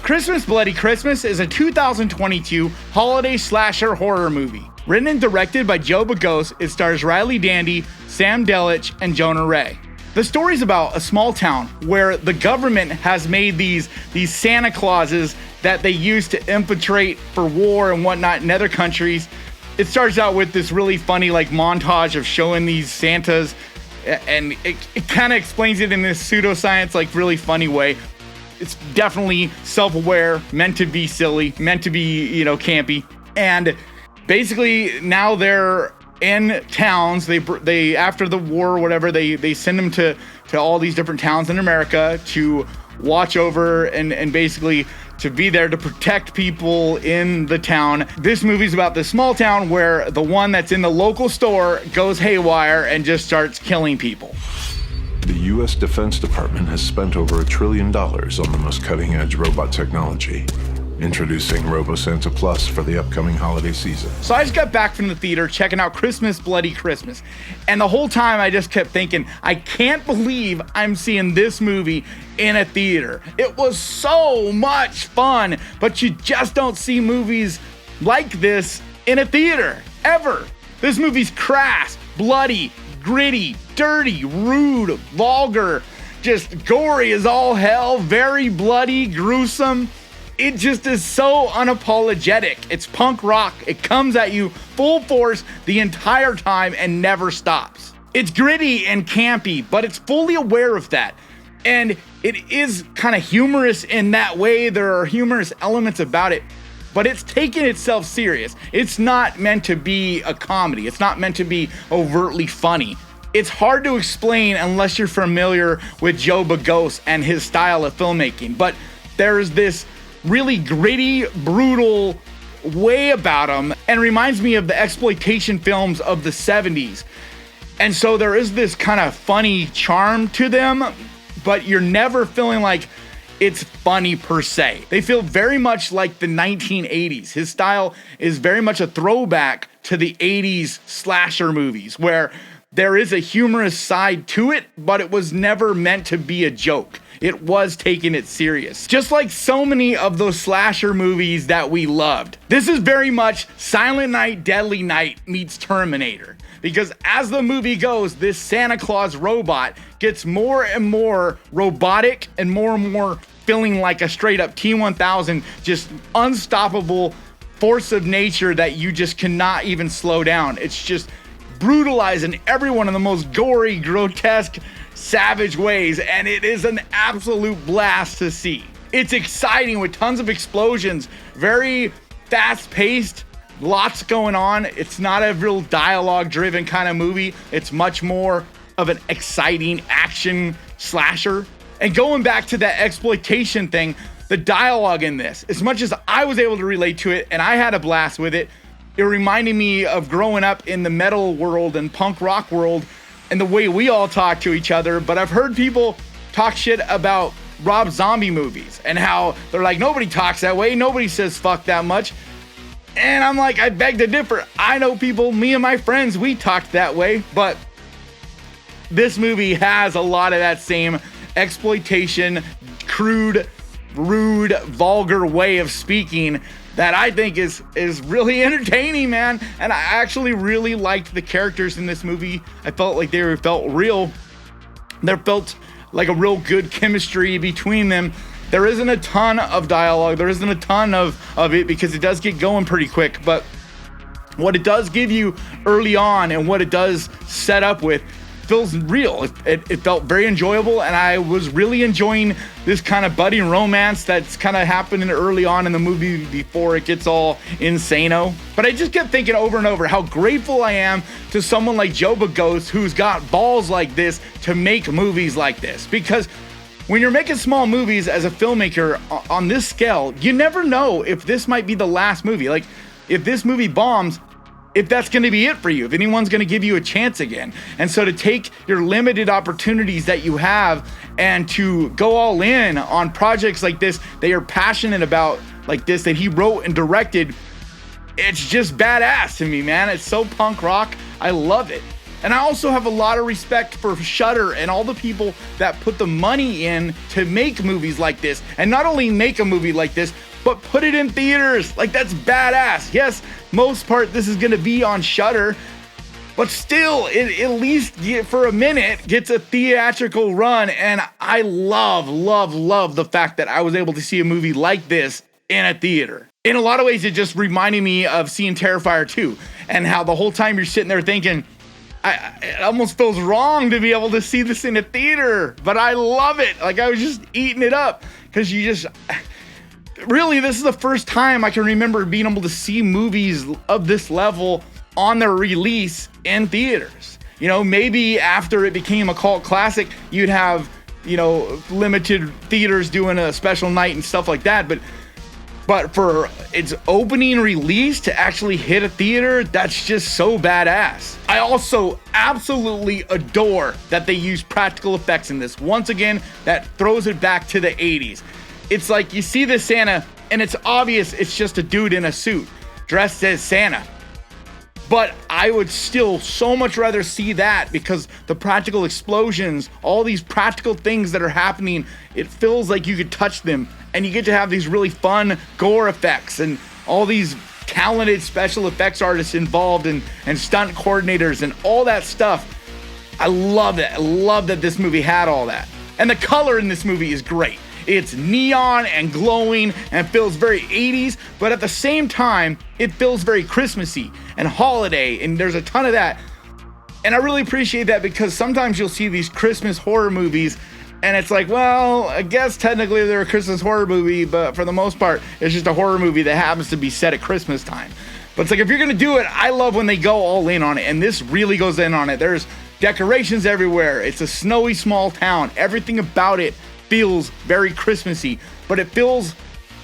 Christmas Bloody Christmas is a 2022 holiday slasher horror movie. Written and directed by Joe Begos, it stars Riley Dandy, Sam Delich, and Jonah Ray. The story's about a small town where the government has made these Santa Clauses that they use to infiltrate for war and whatnot in other countries. It starts out with this really funny montage of showing these Santas, and it kind of explains it in this pseudoscience really funny way. It's definitely self-aware, meant to be silly, meant to be, campy. And basically now they're in towns. They after the war or whatever, they send them to all these different towns in America to watch over and basically to be there to protect people in the town. This movie's about this small town where the one that's in the local store goes haywire and just starts killing people. The U.S. Defense Department has spent over $1 trillion on the most cutting-edge robot technology, introducing RoboSanta Plus for the upcoming holiday season. So I just got back from the theater checking out Christmas Bloody Christmas, and the whole time I just kept thinking, I can't believe I'm seeing this movie in a theater. It was so much fun, but you just don't see movies like this in a theater, ever. This movie's crass, bloody, gritty, dirty, rude, vulgar, just gory as all hell, very bloody, gruesome. It just is so unapologetic. It's punk rock. It comes at you full force the entire time and never stops. It's gritty and campy, but it's fully aware of that. And it is kind of humorous in that way. There are humorous elements about it, but it's taking itself serious. It's not meant to be a comedy. It's not meant to be overtly funny. It's hard to explain unless you're familiar with Joe Begos and his style of filmmaking, but there's this really gritty, brutal way about him, and reminds me of the exploitation films of the 70s. And so there is this kind of funny charm to them, but you're never feeling like it's funny per se. They feel very much like the 1980s. His style is very much a throwback to the 80s slasher movies, where there is a humorous side to it, but it was never meant to be a joke. It was taking it serious. Just like so many of those slasher movies that we loved. This is very much Silent Night, Deadly Night meets Terminator. Because as the movie goes, this Santa Claus robot gets more and more robotic and more feeling like a straight up T-1000, just unstoppable force of nature that you just cannot even slow down. It's just brutalizing everyone in the most gory, grotesque, savage ways, and it is an absolute blast to see. It's exciting with tons of explosions, very fast-paced, lots going on. It's not a real dialogue-driven kind of movie. It's much more of an exciting action slasher. And going back to that exploitation thing, the dialogue in this, as much as I was able to relate to it and I had a blast with it, it reminded me of growing up in the metal world and punk rock world and the way we all talk to each other. But I've heard people talk shit about Rob Zombie movies and how they're like, nobody talks that way. Nobody says fuck that much. And I'm like, I beg to differ. I know people, me and my friends, we talked that way. But this movie has a lot of that same exploitation, crude, rude, vulgar way of speaking that I think is really entertaining, man. And I actually really liked the characters in this movie. I felt like they felt real. There felt like a real good chemistry between them. There isn't a ton of dialogue. There isn't a ton of it because it does get going pretty quick. But what it does give you early on and what it does set up with feels real. It felt very enjoyable, and I was really enjoying this kind of budding romance that's kind of happening early on in the movie before it gets all insano. But I just kept thinking over and over how grateful I am to someone like Joe Begos who's got balls like this to make movies like this. Because when you're making small movies as a filmmaker on this scale, you never know if this might be the last movie. Like, if this movie bombs, if that's going to be it for you, if anyone's going to give you a chance again. And so to take your limited opportunities that you have and to go all in on projects like this that you're passionate about, like this, that he wrote and directed, it's just badass to me, man. It's so punk rock. I love it. And I also have a lot of respect for Shudder and all the people that put the money in to make movies like this. And not only make a movie like this, but put it in theaters. Like, that's badass. Yes, most part this is gonna be on Shudder, but still, it at least for a minute gets a theatrical run. And I love the fact that I was able to see a movie like this in a theater. In a lot of ways, it just reminded me of seeing Terrifier 2 and how the whole time you're sitting there thinking, it almost feels wrong to be able to see this in a theater, but I love it. Like, I was just eating it up because really, this is the first time I can remember being able to see movies of this level on their release in theaters. You know, maybe after it became a cult classic, you'd have, you know, limited theaters doing a special night and stuff like that, but for its opening release to actually hit a theater, that's just so badass. I also absolutely adore that they use practical effects in this. Once again, that throws it back to the 80s. It's like you see the Santa, and it's obvious it's just a dude in a suit dressed as Santa. But I would still so much rather see that, because the practical explosions, all these practical things that are happening, it feels like you could touch them, and you get to have these really fun gore effects and all these talented special effects artists involved and stunt coordinators and all that stuff. I love it. I love that this movie had all that. And the color in this movie is great. It's neon and glowing and feels very 80s, but at the same time, it feels very Christmassy and holiday, and there's a ton of that. And I really appreciate that, because sometimes you'll see these Christmas horror movies and it's like, well, I guess technically they're a Christmas horror movie, but for the most part, it's just a horror movie that happens to be set at Christmas time. But it's like, if you're gonna do it, I love when they go all in on it, and this really goes in on it. There's decorations everywhere. It's a snowy small town. Everything about it feels very Christmassy, but it feels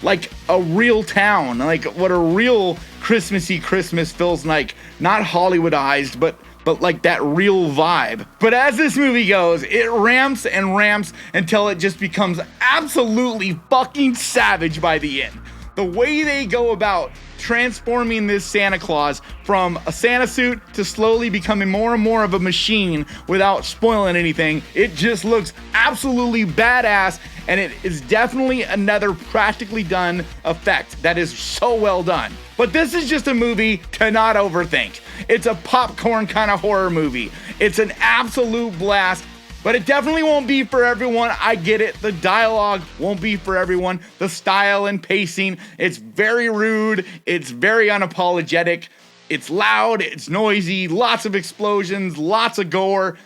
like a real town, like what a real Christmassy Christmas feels like. Not Hollywoodized, but like that real vibe. But as this movie goes, it ramps and ramps until it just becomes absolutely fucking savage by the end. The way they go about transforming this Santa Claus from a Santa suit to slowly becoming more and more of a machine without spoiling anything, it just looks absolutely badass, and it is definitely another practically done effect that is so well done. But this is just a movie to not overthink. It's a popcorn kind of horror movie. It's an absolute blast. But it definitely won't be for everyone. I get it. The dialogue won't be for everyone. The style and pacing, it's very rude. It's very unapologetic. It's loud. It's noisy. Lots of explosions. Lots of gore.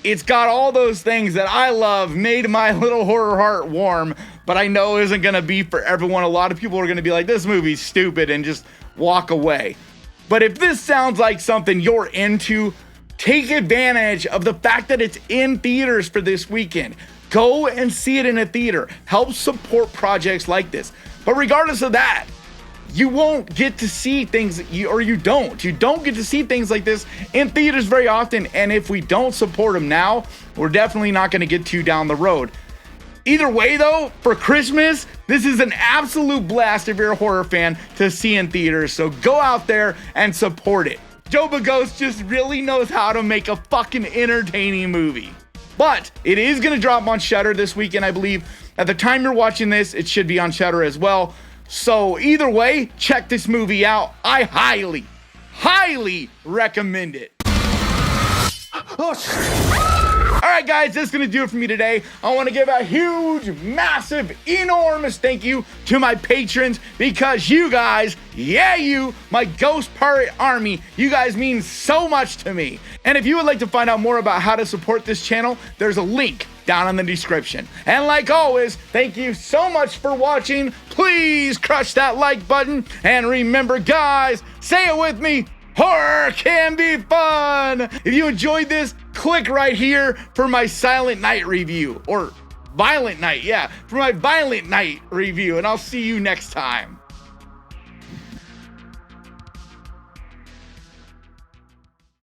It's got all those things that I love, made my little horror heart warm, but I know isn't going to be for everyone. A lot of people are going to be like, this movie's stupid, and just walk away. But if this sounds like something you're into, take advantage of the fact that it's in theaters for this weekend. Go and see it in a theater. Help support projects like this. But regardless of that, you won't get to see things, you don't get to see things like this in theaters very often. And if we don't support them now, we're definitely not going to get to down the road. Either way though, for Christmas, this is an absolute blast if you're a horror fan to see in theaters. So go out there and support it. Joe Bogos just really knows how to make a fucking entertaining movie. But it is going to drop on Shudder this weekend, I believe. At the time you're watching this, it should be on Shudder as well. So either way, check this movie out. I highly recommend it. Alright guys, that's going to do it for me today. I want to give a huge, massive, enormous thank you to my patrons, because you guys, you, my Ghost Pirate Army, you guys mean so much to me. And if you would like to find out more about how to support this channel, there's a link down in the description. And like always, thank you so much for watching. Please crush that like button. And remember guys, say it with me, horror can be fun. If you enjoyed this, click right here for my Silent Night review, or Violent Night, for my Violent Night review, and I'll see you next time.